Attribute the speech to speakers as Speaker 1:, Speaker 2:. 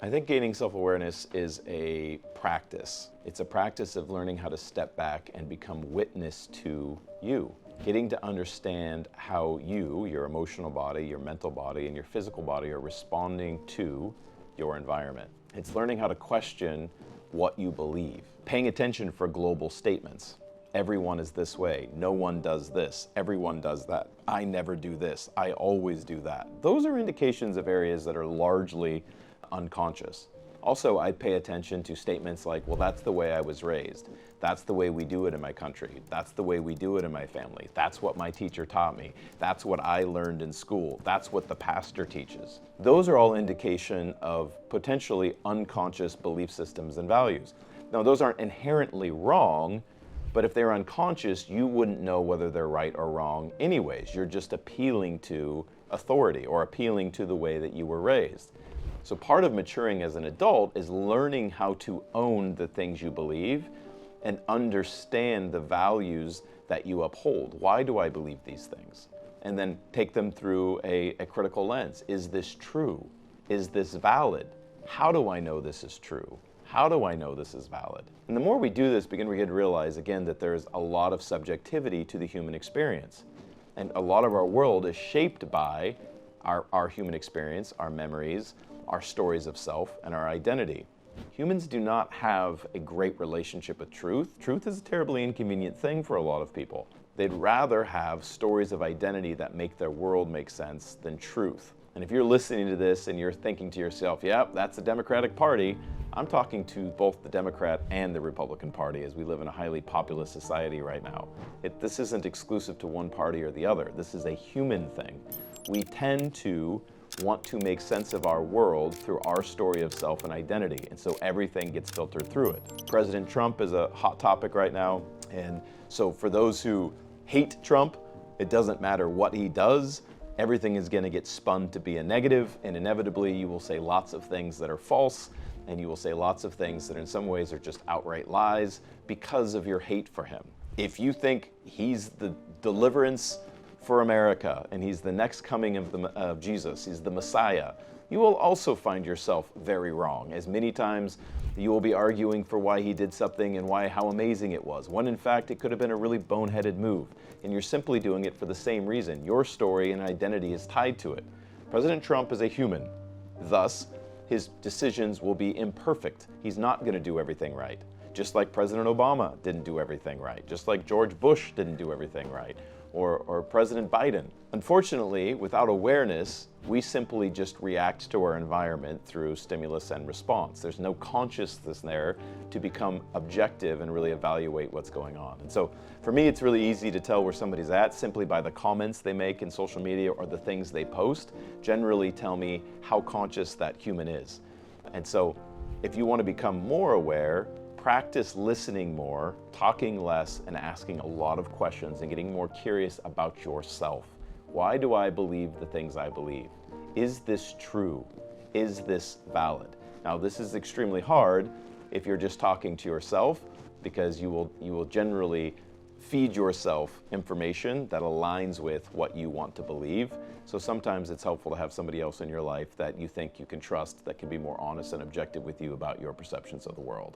Speaker 1: I think gaining self-awareness is a practice. It's a practice of learning how to step back and become witness to you. Getting to understand how you, your emotional body, your mental body, and your physical body are responding to your environment. It's learning how to question what you believe. Paying attention for global statements. Everyone is this way. No one does this. Everyone does that. I never do this. I always do that. Those are indications of areas that are largely unconscious. Also, I'd pay attention to statements like, well, that's the way I was raised. That's the way we do it in my country. That's the way we do it in my family. That's what my teacher taught me. That's what I learned in school. That's what the pastor teaches. Those are all indication of potentially unconscious belief systems and values. Now, those aren't inherently wrong, but if they're unconscious, you wouldn't know whether they're right or wrong anyways. You're just appealing to authority or appealing to the way that you were raised. So part of maturing as an adult is learning how to own the things you believe and understand the values that you uphold. Why do I believe these things? And then take them through a critical lens. Is this true? Is this valid? How do I know this is true? How do I know this is valid? And the more we do this, we begin to realize, again, that there's a lot of subjectivity to the human experience. And a lot of our world is shaped by our human experience, our memories, our stories of self, and our identity. Humans do not have a great relationship with truth. Truth is a terribly inconvenient thing for a lot of people. They'd rather have stories of identity that make their world make sense than truth. And if you're listening to this and you're thinking to yourself, yep, that's the Democratic Party, I'm talking to both the Democrat and the Republican Party as we live in a highly populist society right now. This isn't exclusive to one party or the other. This is a human thing. We tend to want to make sense of our world through our story of self and identity, and so everything gets filtered through it. President Trump is a hot topic right now, and so for those who hate Trump, it doesn't matter what he does, everything is going to get spun to be a negative, and inevitably you will say lots of things that are false, and you will say lots of things that in some ways are just outright lies because of your hate for him. If you think he's the deliverance for America, and he's the next coming of Jesus, he's the Messiah, you will also find yourself very wrong, as many times you will be arguing for why he did something and how amazing it was, when in fact it could have been a really boneheaded move, and you're simply doing it for the same reason. Your story and identity is tied to it. President Trump is a human, thus his decisions will be imperfect. He's not going to do everything right. Just like President Obama didn't do everything right, just like George Bush didn't do everything right, or President Biden. Unfortunately, without awareness, we simply just react to our environment through stimulus and response. There's no consciousness there to become objective and really evaluate what's going on. And so for me, it's really easy to tell where somebody's at simply by the comments they make in social media or the things they post generally tell me how conscious that human is. And so if you want to become more aware, practice listening more, talking less, and asking a lot of questions and getting more curious about yourself. Why do I believe the things I believe? Is this true? Is this valid? Now, this is extremely hard if you're just talking to yourself, because you will generally feed yourself information that aligns with what you want to believe. So sometimes it's helpful to have somebody else in your life that you think you can trust, that can be more honest and objective with you about your perceptions of the world.